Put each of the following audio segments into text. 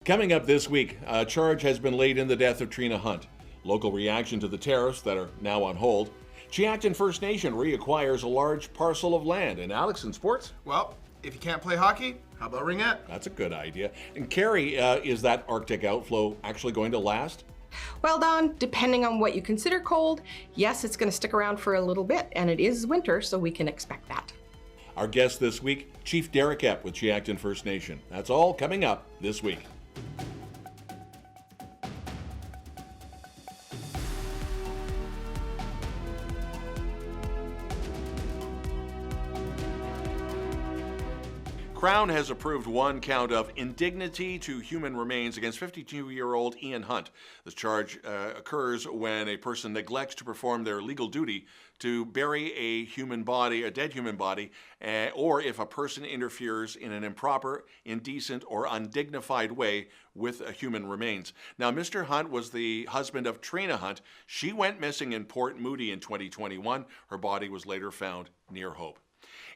Coming up this week, a charge has been laid in the death of Trina Hunt. Local reaction to the tariffs that are now on hold. Tzeachten First Nation reacquires a large parcel of land. And Alex, in sports? Well, if you can't play hockey, how about ringette? That's a good idea. And Cari, is that Arctic outflow actually going to last? Well, Don, depending on what you consider cold, yes, it's going to stick around for a little bit, and it is winter, so we can expect that. Our guest this week, Chief Derek Epp with Tzeachten First Nation. That's all coming up this week. Crown has approved one count of indignity to human remains against 52-year-old Ian Hunt. This charge occurs when a person neglects to perform their legal duty to bury a human body, a dead human body, or if a person interferes in an improper, indecent, or undignified way with human remains. Now, Mr. Hunt was the husband of Trina Hunt. She went missing in Port Moody in 2021. Her body was later found near Hope.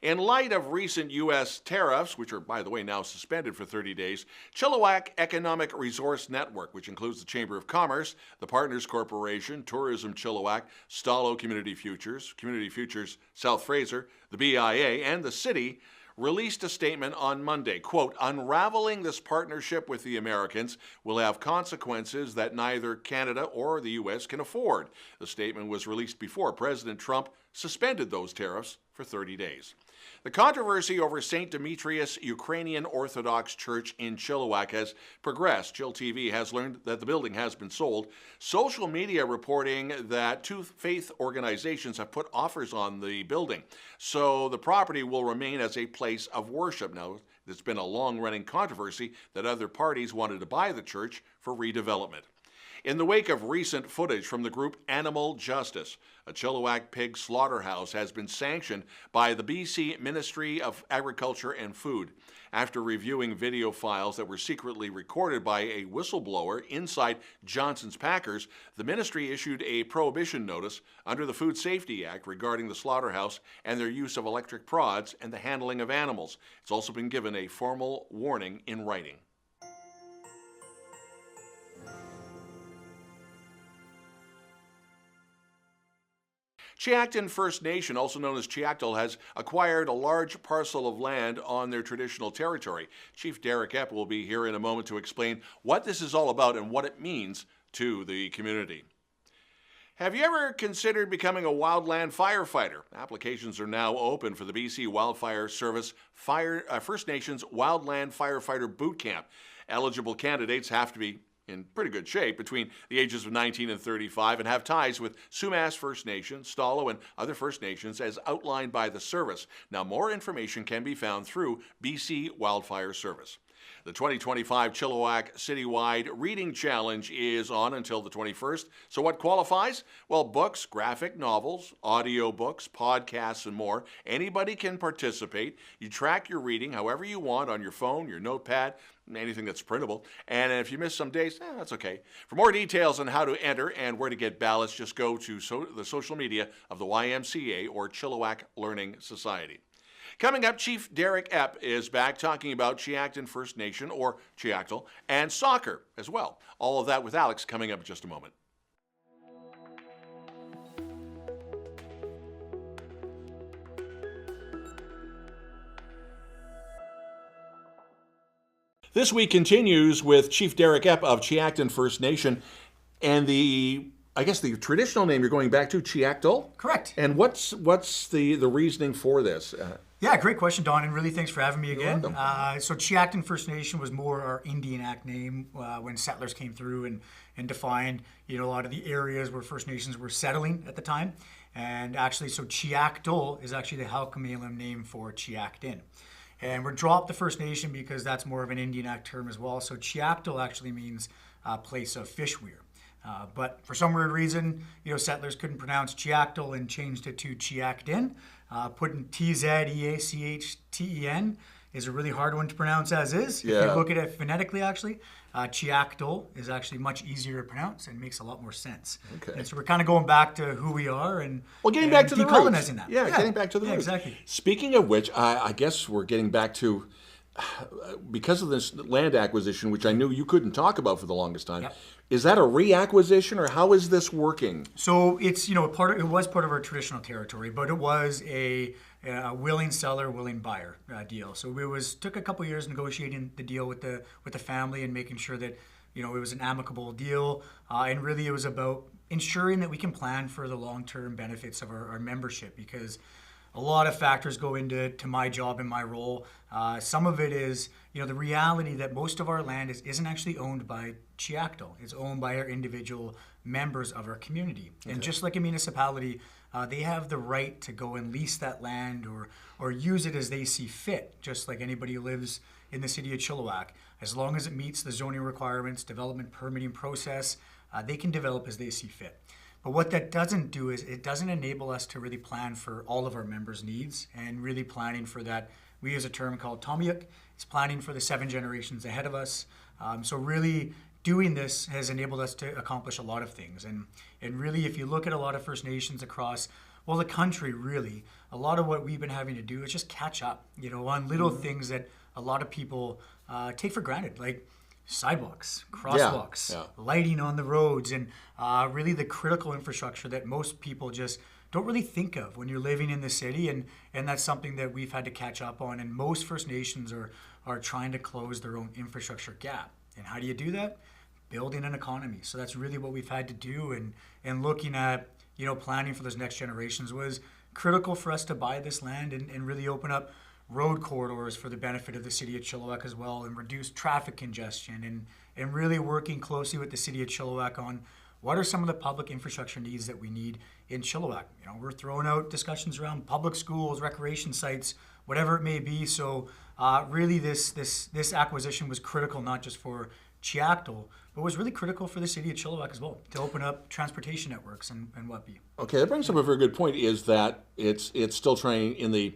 In light of recent U.S. tariffs, which are, by the way, now suspended for 30 days, Chilliwack Economic Resource Network, which includes the Chamber of Commerce, the Partners Corporation, Tourism Chilliwack, Stalo Community Futures South Fraser, the BIA, and the city, released a statement on Monday, quote, "Unraveling this partnership with the Americans will have consequences that neither Canada or the U.S. can afford." The statement was released before President Trump suspended those tariffs for 30 days. The controversy over St. Demetrius Ukrainian Orthodox Church in Chilliwack has progressed. chillTV has learned that the building has been sold. Social media reporting that two faith organizations have put offers on the building, so the property will remain as a place of worship. Now, there's been a long-running controversy that other parties wanted to buy the church for redevelopment. In the wake of recent footage from the group Animal Justice, a Chilliwack pig slaughterhouse has been sanctioned by the BC Ministry of Agriculture and Food. After reviewing video files that were secretly recorded by a whistleblower inside Johnson's Packers, the ministry issued a prohibition notice under the Food Safety Act regarding the slaughterhouse and their use of electric prods and the handling of animals. It's also been given a formal warning in writing. Tzeachten First Nation, also known as Tzeachten, has acquired a large parcel of land on their traditional territory. Chief Derek Epp will be here in a moment to explain what this is all about and what it means to the community. Have you ever considered becoming a wildland firefighter? Applications are now open for the BC Wildfire Service First Nations Wildland Firefighter Boot Camp. Eligible candidates have to be in pretty good shape between the ages of 19 and 35 and have ties with Sumas First Nation, Stalo, and other First Nations as outlined by the service. Now, more information can be found through BC Wildfire Service. The 2025 Chilliwack Citywide Reading Challenge is on until the 21st. So what qualifies? Well, books, graphic novels, audio books, podcasts, and more. Anybody can participate. You track your reading however you want on your phone, your notepad, anything that's printable. And if you miss some days, that's okay. For more details on how to enter and where to get ballots, just go to the social media of the YMCA or Chilliwack Learning Society. Coming up, Chief Derek Epp is back talking about Tzeachten First Nation, or Tzeachten, and soccer as well. All of that with Alex coming up in just a moment. This week continues with Chief Derek Epp of Tzeachten First Nation, and the traditional name you're going back to, Tzeachten? Correct. And what's the reasoning for this? Yeah, great question, Don, and really thanks for having me again. Welcome. So Tzeachten First Nation was more our Indian Act name when settlers came through and defined a lot of the areas where First Nations were settling at the time. And actually, so Tzeachten is actually the Halkomelem name for Tzeachten. And we're dropped the First Nation because that's more of an Indian Act term as well. So Tzeachten actually means place of fish weir. But for some weird reason, settlers couldn't pronounce Tzeachten and changed it to Tzeachten. Putting Tzeachten is a really hard one to pronounce as is. Yeah. If you look at it phonetically, actually, Tzeachten is actually much easier to pronounce and makes a lot more sense. Okay. And so we're kind of going back to who we are and getting back to the roots. decolonizing that. Yeah, getting back to the roots. Exactly. Speaking of which, I guess we're getting back to because of this land acquisition, which I knew you couldn't talk about for the longest time, Yep. is that a reacquisition or how is this working? So it's it was part of our traditional territory, but it was a willing seller, willing buyer deal. So it took a couple years negotiating the deal with the family and making sure that it was an amicable deal, and really it was about ensuring that we can plan for the long-term benefits of our membership, because a lot of factors go into my job and my role. Some of it is, the reality that most of our land isn't actually owned by Tzeachten. It's owned by our individual members of our community. Okay. And just like a municipality, they have the right to go and lease that land or use it as they see fit, just like anybody who lives in the city of Chilliwack. As long as it meets the zoning requirements, development permitting process, they can develop as they see fit. But what that doesn't do is it doesn't enable us to really plan for all of our members' needs and really planning for that. We use a term called Tomyuk. It's planning for the 7 generations ahead of us. So really doing this has enabled us to accomplish a lot of things. And really, if you look at a lot of First Nations across, the country, really, a lot of what we've been having to do is just catch up, on little things that a lot of people take for granted, like sidewalks, crosswalks, lighting on the roads, and really the critical infrastructure that most people just don't really think of when you're living in the city, and that's something that we've had to catch up on, and most First Nations are trying to close their own infrastructure gap. And how do you do that? Building an economy. So that's really what we've had to do, and looking at planning for those next generations was critical for us to buy this land and really open up road corridors for the benefit of the city of Chilliwack as well, and reduce traffic congestion, and really working closely with the city of Chilliwack on what are some of the public infrastructure needs that we need in Chilliwack. We're throwing out discussions around public schools, recreation sites, whatever it may be. So really this acquisition was critical not just for Tzeachten, but was really critical for the city of Chilliwack as well, to open up transportation networks and what be. Okay, that brings up a very good point, is that it's still trying in the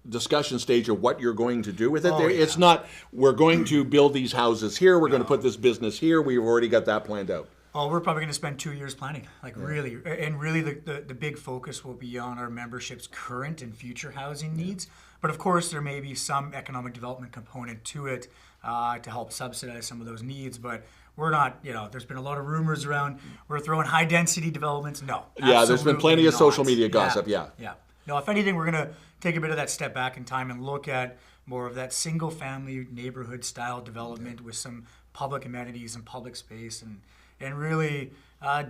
discussion stage of what you're going to do with it. It's not, we're going to build these houses here, we're going to put this business here, we've already got that planned out. Oh, we're probably going to spend 2 years planning, really. And really the big focus will be on our membership's current and future housing needs. But of course, there may be some economic development component to it to help subsidize some of those needs. But we're not, there's been a lot of rumors around we're throwing high density developments. No. Yeah, there's been plenty of social media gossip, Yeah. No, if anything, we're going to take a bit of that step back in time and look at more of that single family neighborhood style development with some public amenities and public space, and really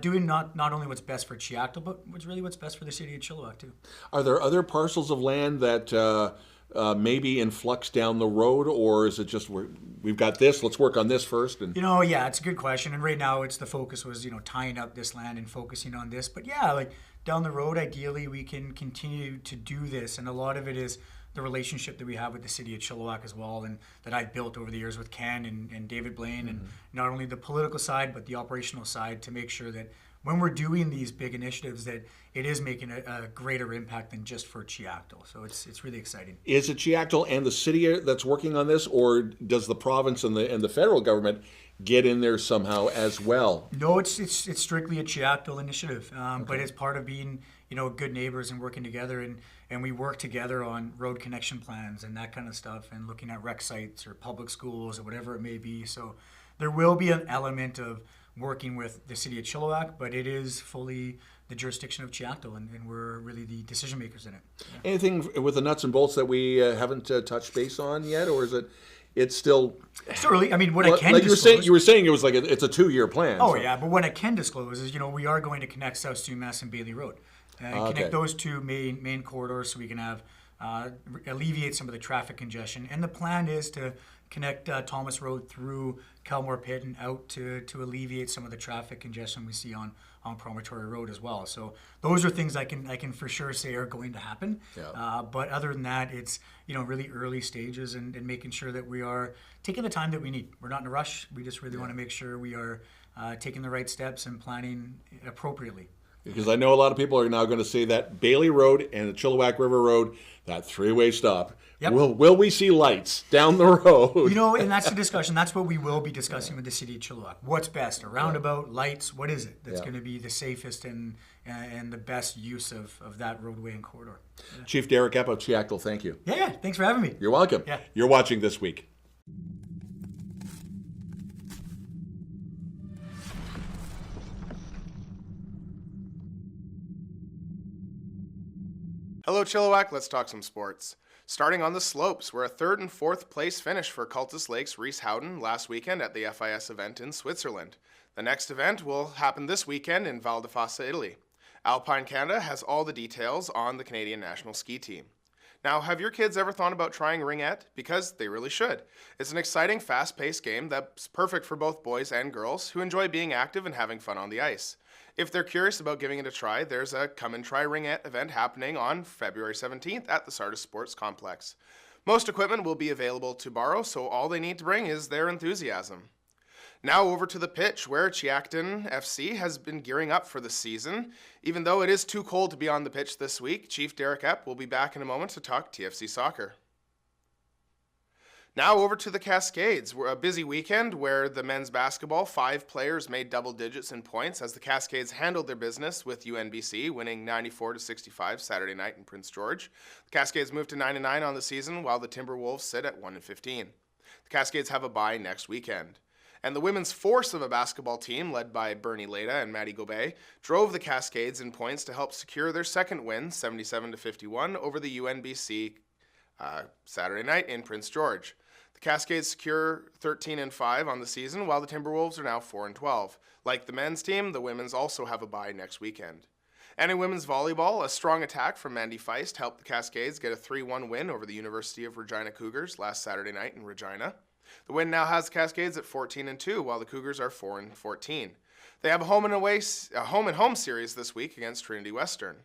doing not only what's best for Tzeachten, but what's best for the city of Chilliwack too. Are there other parcels of land that may be in flux down the road, or is it just we've got this, let's work on this first? And yeah, it's a good question. And right now, the focus was tying up this land and focusing on this. But yeah, down the road, ideally, we can continue to do this, and a lot of it is the relationship that we have with the city of Chilliwack as well, and that I've built over the years with Ken and David Blaine, and not only the political side, but the operational side, to make sure that when we're doing these big initiatives that it is making a greater impact than just for Tzeachten. So it's really exciting. Is it Tzeachten and the city that's working on this, or does the province and the federal government get in there somehow as well? No, it's strictly a Tzeachten initiative, but it's part of being good neighbors and working together, and we work together on road connection plans and that kind of stuff, and looking at rec sites or public schools or whatever it may be. So there will be an element of working with the city of Chilliwack, but it is fully the jurisdiction of Tzeachten, and we're really the decision makers in it. Yeah. Anything with the nuts and bolts that we haven't touched base on yet, or is it? It's still early. I mean, what I can disclose, you were saying it was it's a 2-year plan. Oh, so. Yeah, but what I can disclose is, we are going to connect South Sumas and Bailey Road, and connect those two main corridors, so we can have alleviate some of the traffic congestion. And the plan is to connect Thomas Road through Kelmore Pit and out to alleviate some of the traffic congestion we see on Promontory Road as well. So those are things I can for sure say are going to happen. Yeah. But other than that, it's really early stages and making sure that we are taking the time that we need. We're not in a rush. We just really want to make sure we are taking the right steps and planning appropriately. Because I know a lot of people are now going to say that Bailey Road and the Chilliwack River Road, that three-way stop. Yep. Will we see lights down the road? You know, and that's the discussion. That's what we will be discussing with the city of Chilliwack. What's best? A roundabout, lights, what is it that's going to be the safest and the best use of that roadway and corridor? Yeah. Chief Derek Epp of Tzeachten, thank you. Yeah, thanks for having me. You're welcome. Yeah. You're watching This Week. Hello, Chilliwack. Let's talk some sports. Starting on the slopes, where a 3rd and 4th place finish for Cultus Lake's Reese Howden last weekend at the FIS event in Switzerland. The next event will happen this weekend in Val di Fassa, Italy. Alpine Canada has all the details on the Canadian national ski team. Now, have your kids ever thought about trying ringette? Because they really should. It's an exciting, fast-paced game that's perfect for both boys and girls who enjoy being active and having fun on the ice. If they're curious about giving it a try, there's a Come and Try Ringette event happening on February 17th at the Sardis Sports Complex. Most equipment will be available to borrow, so all they need to bring is their enthusiasm. Now over to the pitch, where Tzeachten FC has been gearing up for the season. Even though it is too cold to be on the pitch this week, Chief Derek Epp will be back in a moment to talk TFC soccer. Now over to the Cascades. A busy weekend where the men's basketball, 5 players made double digits in points as the Cascades handled their business with UNBC, winning 94-65 Saturday night in Prince George. The Cascades moved to 9-9 on the season, while the Timberwolves sit at 1-15. The Cascades have a bye next weekend. And the women's force of a basketball team, led by Bernie Leda and Maddie Gobet, drove the Cascades in points to help secure their second win, 77-51, over the UNBC Saturday night in Prince George. The Cascades secure 13-5 on the season, while the Timberwolves are now 4-12. Like the men's team, the women's also have a bye next weekend. And in women's volleyball, a strong attack from Mandy Feist helped the Cascades get a 3-1 win over the University of Regina Cougars last Saturday night in Regina. The win now has the Cascades at 14-2, while the Cougars are 4-14. They have a home and home series this week against Trinity Western.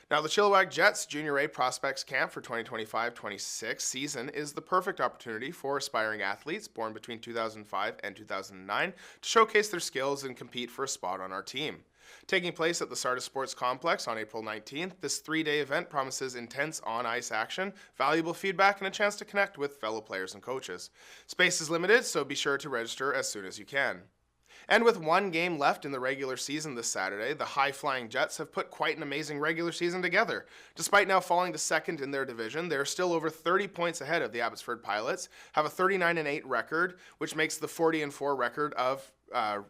Now, the Chilliwack Jets Junior A Prospects Camp for 2025-26 season is the perfect opportunity for aspiring athletes born between 2005 and 2009 to showcase their skills and compete for a spot on our team. Taking place at the Sardis Sports Complex on April 19th, this 3-day event promises intense on-ice action, valuable feedback, and a chance to connect with fellow players and coaches. Space is limited, so be sure to register as soon as you can. And with 1 game left in the regular season this Saturday, the high-flying Jets have put quite an amazing regular season together. Despite now falling to second in their division, they're still over 30 points ahead of the Abbotsford Pilots, have a 39-8 record, which makes the 40-4 record of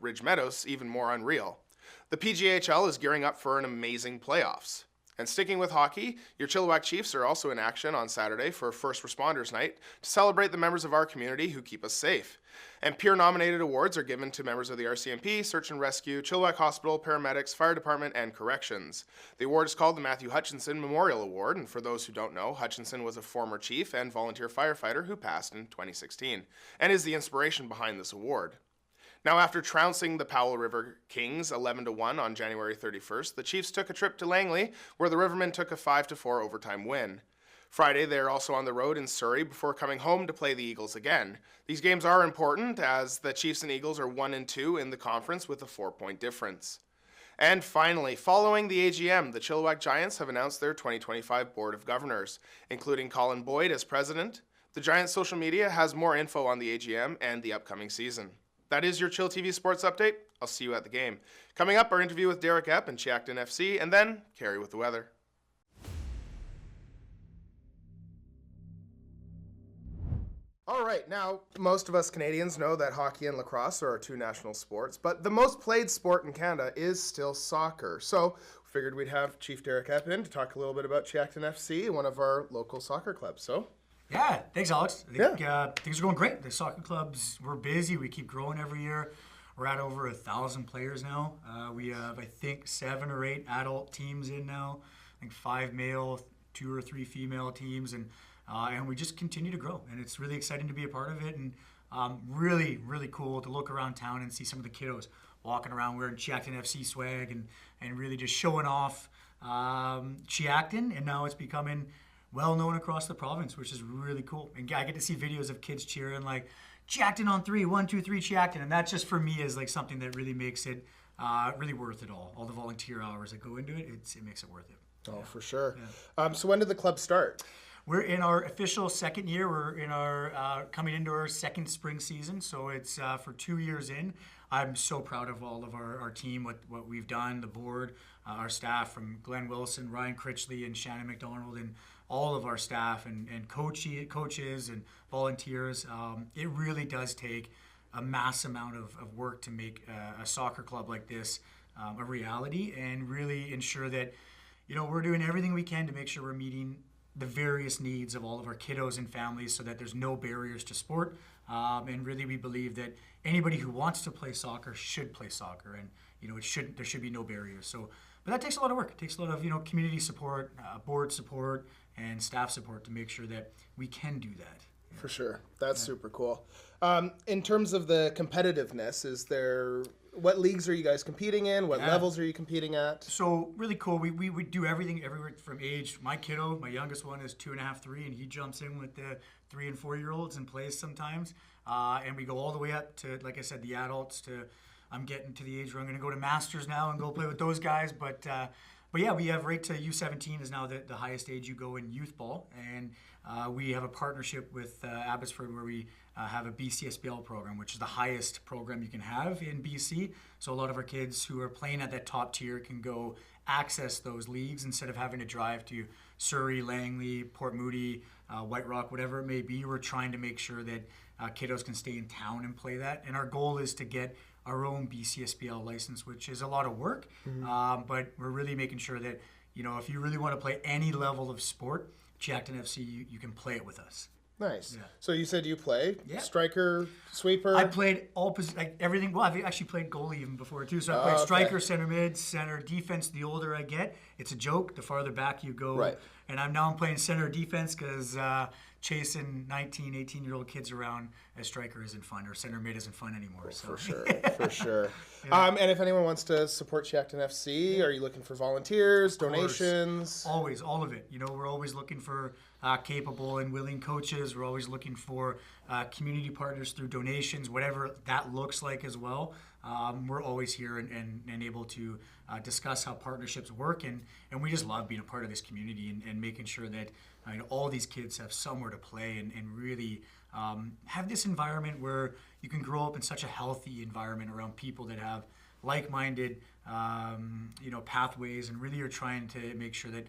Ridge Meadows even more unreal. The PGHL is gearing up for an amazing playoffs. And sticking with hockey, your Chilliwack Chiefs are also in action on Saturday for First Responders Night to celebrate the members of our community who keep us safe. And peer-nominated awards are given to members of the RCMP, Search and Rescue, Chilliwack Hospital, Paramedics, Fire Department, and Corrections. The award is called the Matthew Hutchinson Memorial Award, and for those who don't know, Hutchinson was a former chief and volunteer firefighter who passed in 2016, and is the inspiration behind this award. Now, after trouncing the Powell River Kings 11-1 on January 31st, the Chiefs took a trip to Langley, where the Rivermen took a 5-4 overtime win. Friday, they are also on the road in Surrey before coming home to play the Eagles again. These games are important, as the Chiefs and Eagles are 1-2 in the conference with a 4-point difference. And finally, following the AGM, the Chilliwack Giants have announced their 2025 Board of Governors, including Colin Boyd as president. The Giants' social media has more info on the AGM and the upcoming season. That is your chillTV Sports Update. I'll see you at the game. Coming up, our interview with Derek Epp and Tzeachten FC, and then Cari with the weather. All right, now, most of us Canadians know that hockey and lacrosse are our 2 national sports, but the most played sport in Canada is still soccer. So we figured we'd have Chief Derek Epp in to talk a little bit about Tzeachten FC, one of our local soccer clubs. So. Yeah, thanks, Alex. I think things are going great. The soccer clubs, we're busy. We keep growing every year. We're at over 1,000 players now. We have, I think, 7 or 8 adult teams in now. I think 5 male, 2 or 3 female teams, and we just continue to grow. And it's really exciting to be a part of it, and really, really cool to look around town and see some of the kiddos walking around wearing Tzeachten FC swag and really just showing off Tzeachten, and now it's becoming well known across the province, which is really cool. And I get to see videos of kids cheering like Tzeachten on 3, 1, 2, 3, Tzeachten. And that just for me is like something that really makes it really worth it all. All the volunteer hours that go into it, it makes it worth it. Oh, for sure. Yeah. So when did the club start? We're in our official second year. We're in our coming into our second spring season. So it's for 2 years in. I'm so proud of all of our team, what we've done, the board, our staff from Glenn Wilson, Ryan Critchley, and Shannon McDonald, and all of our staff and coaches and volunteers. It really does take a mass amount of work to make a soccer club like this a reality, and really ensure that, you know, we're doing everything we can to make sure we're meeting the various needs of all of our kiddos and families so that there's no barriers to sport. And really we believe that anybody who wants to play soccer should play soccer, and, you know, there should be no barriers. So, but that takes a lot of work. It takes a lot of, you know, community support, board support, and staff support to make sure that we can do that. For sure. That's super cool. In terms of the competitiveness, what leagues are you guys competing in? What levels are you competing at? So really cool. We do everything everywhere from age. My kiddo, my youngest one, is 2.5, 3, and he jumps in with the 3 and 4-year-olds and plays sometimes. And we go all the way up to, like I said, the adults. I'm getting to the age where I'm going to go to Masters now and go play with those guys. But yeah, we have right to U17 is now the highest age you go in youth ball. And we have a partnership with Abbotsford where we have a BCSBL program, which is the highest program you can have in BC. So a lot of our kids who are playing at that top tier can go access those leagues instead of having to drive to Surrey, Langley, Port Moody, White Rock, whatever it may be. We're trying to make sure that kiddos can stay in town and play that. And our goal is to get our own BCSBL license, which is a lot of work. But we're really making sure that, you know, if you really want to play any level of sport, Tzeachten FC, you can play it with us. Nice. Yeah. So you said you play striker, sweeper. I played all everything. Well, I've actually played goalie even before too. So I played striker, center mid, center defense. The older I get, it's a joke. The farther back you go. Right. And I'm playing center defense because chasing 19, 18-year-old kids around as striker isn't fun, or center mid isn't fun anymore. So. For sure, for sure. Yeah. And if anyone wants to support Tzeachten FC, are you looking for volunteers, donations? Always, all of it. You know, we're always looking for capable and willing coaches. We're always looking for community partners through donations, whatever that looks like as well. We're always here and able to discuss how partnerships work, and we just love being a part of this community and making sure that all these kids have somewhere to play and really have this environment where you can grow up in such a healthy environment around people that have like-minded pathways, and really are trying to make sure that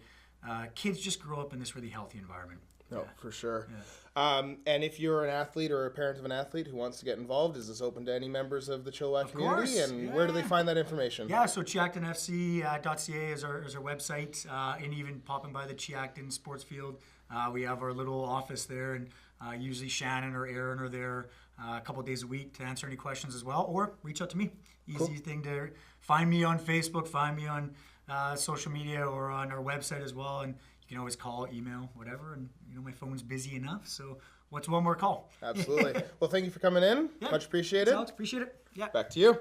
kids just grow up in this really healthy environment. No, for sure. Yeah. And if you're an athlete or a parent of an athlete who wants to get involved, is this open to any members of the Chilliwack community? And where do they find that information? Yeah, so tzeachtenfc.ca is our website, and even popping by the Tzeachten sports field. We have our little office there, and usually Shannon or Aaron are there a couple of days a week to answer any questions as well, or reach out to me. Easy thing to find me on Facebook, find me on social media, or on our website as well, and you can always call, email, whatever, and my phone's busy enough, so what's one more call? Absolutely. Well, thank you for coming in. Yeah. Much appreciated. Alex, appreciate it. Yeah. Back to you.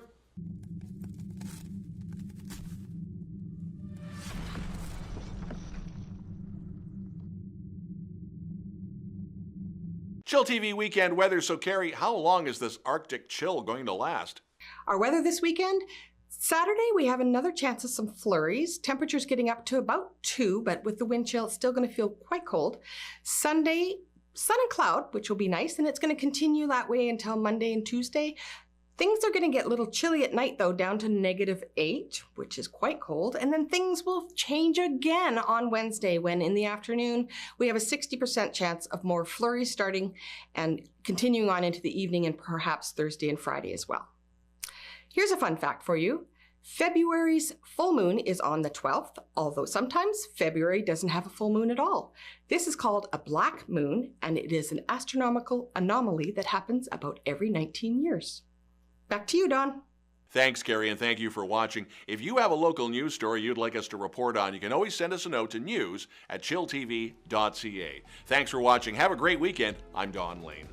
Chill TV weekend weather. So, Cari, how long is this Arctic chill going to last? Our weather this weekend? Saturday, we have another chance of some flurries. Temperatures getting up to about 2, but with the wind chill, it's still going to feel quite cold. Sunday, sun and cloud, which will be nice, and it's going to continue that way until Monday and Tuesday. Things are going to get a little chilly at night, though, down to -8, which is quite cold. And then things will change again on Wednesday, when in the afternoon, we have a 60% chance of more flurries starting and continuing on into the evening, and perhaps Thursday and Friday as well. Here's a fun fact for you. February's full moon is on the 12th, although sometimes February doesn't have a full moon at all. This is called a black moon, and it is an astronomical anomaly that happens about every 19 years. Back to you, Don. Thanks, Cari, and thank you for watching. If you have a local news story you'd like us to report on, you can always send us a note to news@chilltv.ca. Thanks for watching. Have a great weekend. I'm Don Lehn.